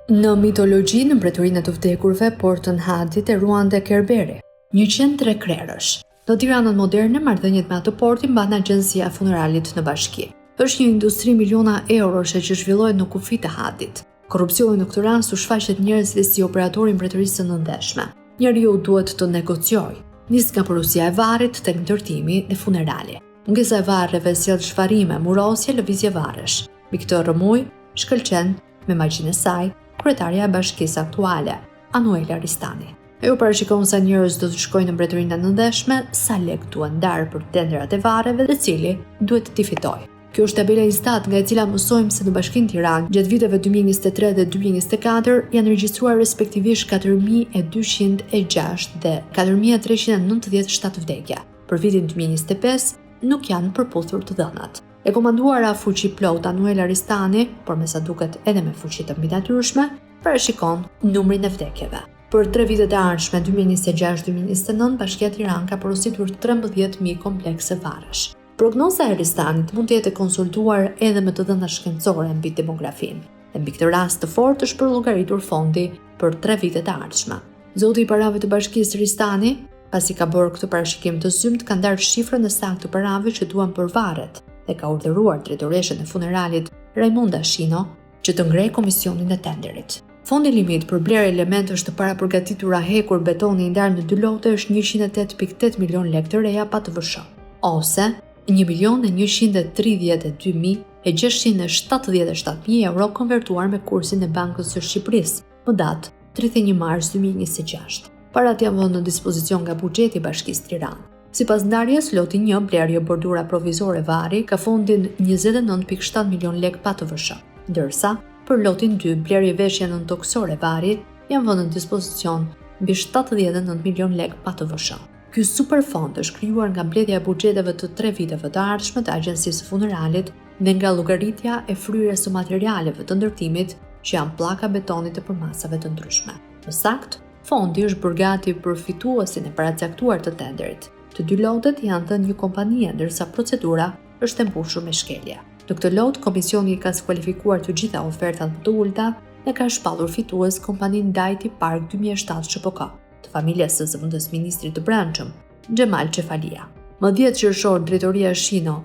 Në mitologji, në mbretërinë e të vdekurve, portën Hadit e ruante Kerberi, 103 krerësh. Në Tiranën moderne, marrëdhëniet me atë portin mban Agjencia e Funeralit në Bashki. Është një industri miliona euroshe që zhvillohet në kufit e Hadit. Korrupsioni në këtë rast u shfaqet njerëzve si operatori i mbretërisë së nëndeshme. Njeriu duhet të negociojë, nis nga porosia e varrit tek ndërtimi dhe funerali. Mungesa e varreve sjell zhvarrime, murosje, lëvizje varresh. Mbi këtë rrëmuj shkëlqen me magjinë e saj kryetarja e bashkisë aktuale, Anuela Ristani. Ajo parashikon sa njerëz do të shkojnë në mbretërinë e nëndeshme, sa lek duan ndarë për tendrat e varreve dhe cili duhet t'i fitojë. Kjo është tabela Istat nga e cila mësojmë se në Bashkinë Tiranë, gjatë viteve 2023 dhe 2024 janë regjistruar respektivisht 4206 dhe 4397 vdekje. Për vitin 2025 nuk janë përputhur të dhënat. E komanduara fuqi plot Anuela Ristani, por me sa duket edhe me fuqi të mbinatyrshme, parashikon numrin e vdekjeve. Për 3 vitet e ardhshme 2026-2029, Bashkia Tiranë ka porositur 13.000 komplekse varresh. Prognoza e Ristanit mund të jetë konsultuar edhe me të dhëna shkencore mbi demografinë. Dhe mbi këtë rast të fortë është përllogaritur fondi për 3 vitet e ardhshme. Zoti i parave të Bashkisë Ristani, pasi ka bërë këtë parashikim të zymt, ka ndarë shifrën e saktë të parave që duan për varret dhe ka urdhëruar drejtoreshën e funeralit Raimonda Shino që të ngrej komisionin e tenderit. Fondi limit për blerë elementësh të parapërgatitura hekur betoni i ndarë në 2 lote është 108.8 milion lekë të reja pa të vëshë, ose 1.132.677.000 euro konvertuar me kursin e Bankës së Shqipërisë, më datë 31 mars 2026. Parat janë vënë në dispozicion nga buxheti i Bashkisë Tiranë. Sipas ndarjes, loti 1, blerje bordura provizore vari, ka fondin 29.7 milion lekë pa të vëshë, ndërsa për lotin 2, blerje veshje nëntoksore vari, janë vënë në dispozicion mbi 79 milion lekë pa të vëshë. Ky superfond është krijuar nga mbledhja e buxheteve të 3 viteve të ardhshme të Agjencisë Funeralit dhe nga llogaritja e fryrjes së materialeve të ndërtimit që janë pllaka betoni të përmasave të ndryshme. Në saktë, fondi është bërë gati për fituesin e paracaktuar të tenderit. Të 2 lotet janë të një kompanie, ndërsa procedura është e mbushur me shkelje. Në këtë lot, komisioni ka skualifikuar të gjitha ofertat më të ulta dhe ka shpallur fitues kompaninë Dajti Park 2007 SHPK, të familjes së zëvendës ministrit të brendshëm, Xhemal Çefalia. Më 10 qershor, drejtoria Shino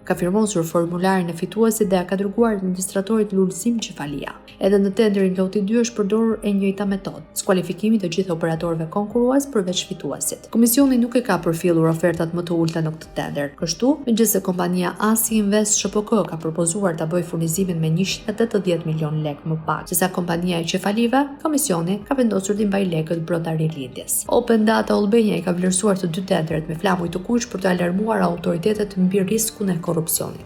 ka firmosur formularin e fituesit dhe ka dërguar administratorit Lulzim Çefalia. Edhe në tenderin loti 2 është përdorur e njëjta metodë, skualifikimi të gjithë operatorëve konkurrues përveç fituesit. Komisioni nuk e ka përfillur ofertat më të ulta në këtë tender. Kështu, megjithëse kompania Asi Invest SHPK ka propozuar ta bëjë furnizimin me 180 milion lekë më pak sesa kompania e Çefalive, komisioni ka vendosur të mbajë lekët brenda rilindjes. Open Data Albania i ka vlerësuar të 2 tenderet me flamuj të kuq për të alarmuar autoritetet mbi riskun e korrupsionit.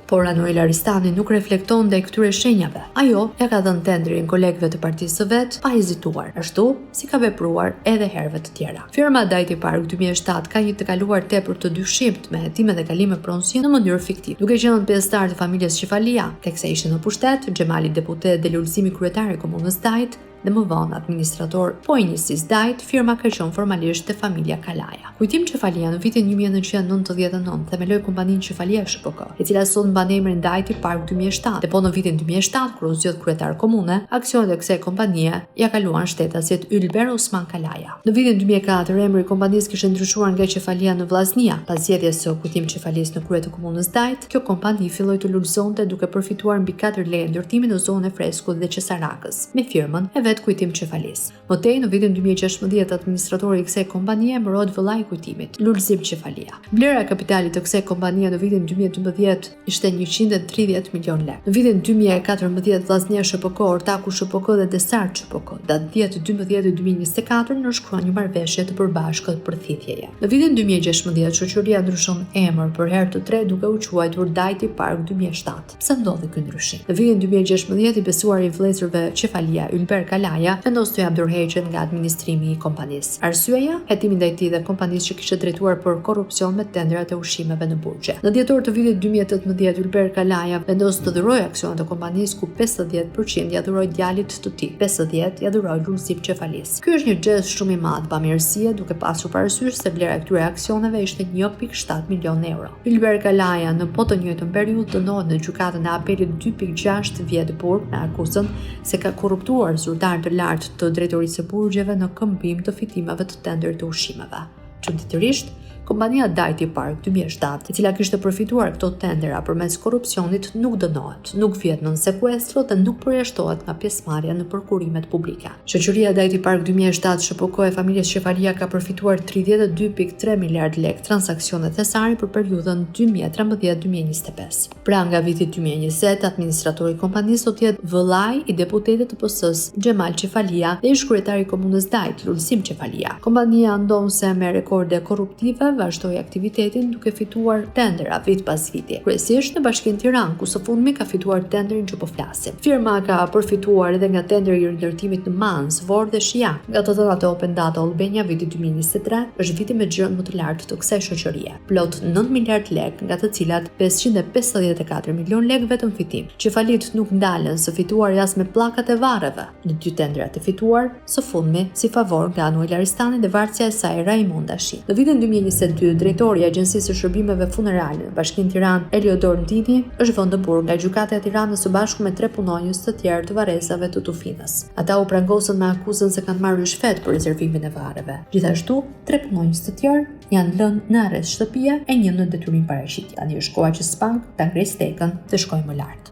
Por Anuela Ristani nuk reflekton ndaj këtyre shenjave. Ajo ja ka dhënë tenderin kolegëve të partisë së vet pa hezituar, ashtu si ka vepruar edhe herëve të tjera. Firma Dajti Park 2007 ka një të kaluar tepër të dyshimt me hetime dhe kalime pronësie në mënyrë fiktive. Duke qenë pjesëtar të familjes Çefalia, teksa ishte në pushtet, Xhemali deputet dhe Lulzimi kryetari i komunës Dajt dhe më vonë administrator po i njësisë Dajt, firma ka qenë formalisht te familja Kalaja. Kujtim Çefalia në vitin 1999 themeloi kompaninë Çefalia SHPK, e cila sot mban emrin Dajti Park 2007, dhe po në vitin 2007 kur u zgjodh kryetar komune, aksionet e kësaj kompanie ja kaluan shtetasit Ylber Osman Kalaja. Në vitin 2004 emri i kompanisë kishte ndryshuar nga Çefalia në Vllaznia. Pas zgjedhjes së Kujtim Çefalisë në krye të komunës Dajt, kjo kompani filloi të lulëzonte duke përfituar mbi 4 lekë ndërtimi në zonën e Freskut dhe Qesarakës, me firmën e vet Kujtim Çefalisë. Më tej në vitin 2016 administratori i kësaj kompanie emërohet vëllai i Kujtimit, Lulzim Çefalia. Vlera e kapitalit të kësaj kompanie në vitin 2012 ishte 130 milion lekë. Në vitin 2014 Vllaznia SHPK, Ortaku SHPK dhe Desart SHPK, datë 10/12/2024 nënshkruan një marrëveshje të përbashkët për thithjeje. Në vitin 2016 shoqëria ndryshon emër për herë të tretë duke u quajtur Dajti Park 2007. Pse ndodhi ky ndryshim? Në vitin 2016 i besuari i vëllezërve Çefalia, Ylber Kalaja, vendos të jap dorëheqjen nga administrimi i kompanisë. Arsyeja, hetimi ndaj tij dhe kompanisë që kishte drejtuar për korrupsion me tenderat e ushqimeve në burgje. Në dhjetor të vitit 2018 Ylber Kalaja vendos të dhurojë aksionet e kompanisë ku 50% ja dhuroi djalit të tij, 50% ja dhuroi Lulzim Çefalisë. Ky është një gest shumë i madh bamirësie duke pasur parasysh se vlera e këtyre aksioneve ishte 1.7 milion euro. Ylber Kalaja në po të njëjtën periudhë dënohet në gjykatën e apelit 2.6 vjet burg me akuzën se ka korruptuar zyrtar shqiptar të lartë të drejtorisë së burgjeve në këmbim të fitimeve të tenderit të ushqimeve. Çuditërisht, kompania Dajti Park 2007, e cila kishte përfituar këto tendera përmes korrupsionit, nuk dënohet, nuk vjet nën sekuestro dhe nuk përjashtohet nga pjesëmarrja në përkurimet publike. Shoqëria Dajti Park 2007 SHPK e familjes Shefalia ka përfituar 32.3 miliard lek transaksione thesari për periudhën 2013-2025. Pra nga viti 2020, administratori i kompanisë do të jetë vëllai i deputetit të PS-s Xhemal Çefalia dhe ish kryetari i komunës Dajt, Lulsim Çefalia. Kompania ndonse me rekorde korruptive vazhdoi aktivitetin duke fituar tendera vit pas viti. Kryesisht në Bashkinë Tiranë, ku së fundmi ka fituar tenderin që po flasim. Firma ka përfituar edhe nga tenderi i rindërtimit në Mans, Vorë dhe Shija. Nga totalat e Open Data Albania viti 2023 është viti me xhën më të lartë të kësaj shoqërie. Plot 9 miliard lek, nga të cilat 554 milion lek vetëm fitim. Çefalit nuk ndalen së fituar as me pllakat e varreve në 2 tenderat e fituar, së fundmi si favor nga Anuel Aristani dhe varësia e saj Raimonda Shi. Në vitin 2022, drejtori i Agjencisë së Shërbimeve Funerale në Bashkinë Tiranë, Eliodor Ndini, është vënë në burg nga gjykata e Tiranës së bashku me 3 punonjës të tjerë të varresave të Tufinës. Ata u prangosën me akuzën se kanë marrë rishfet për rezervimin e varreve. Gjithashtu, 3 punonjës të tjerë janë lënë në arrest shtëpia e një në detyrim paraqitje. Tani është koha që Spank ta ngrej stekën dhe shkojë më lart.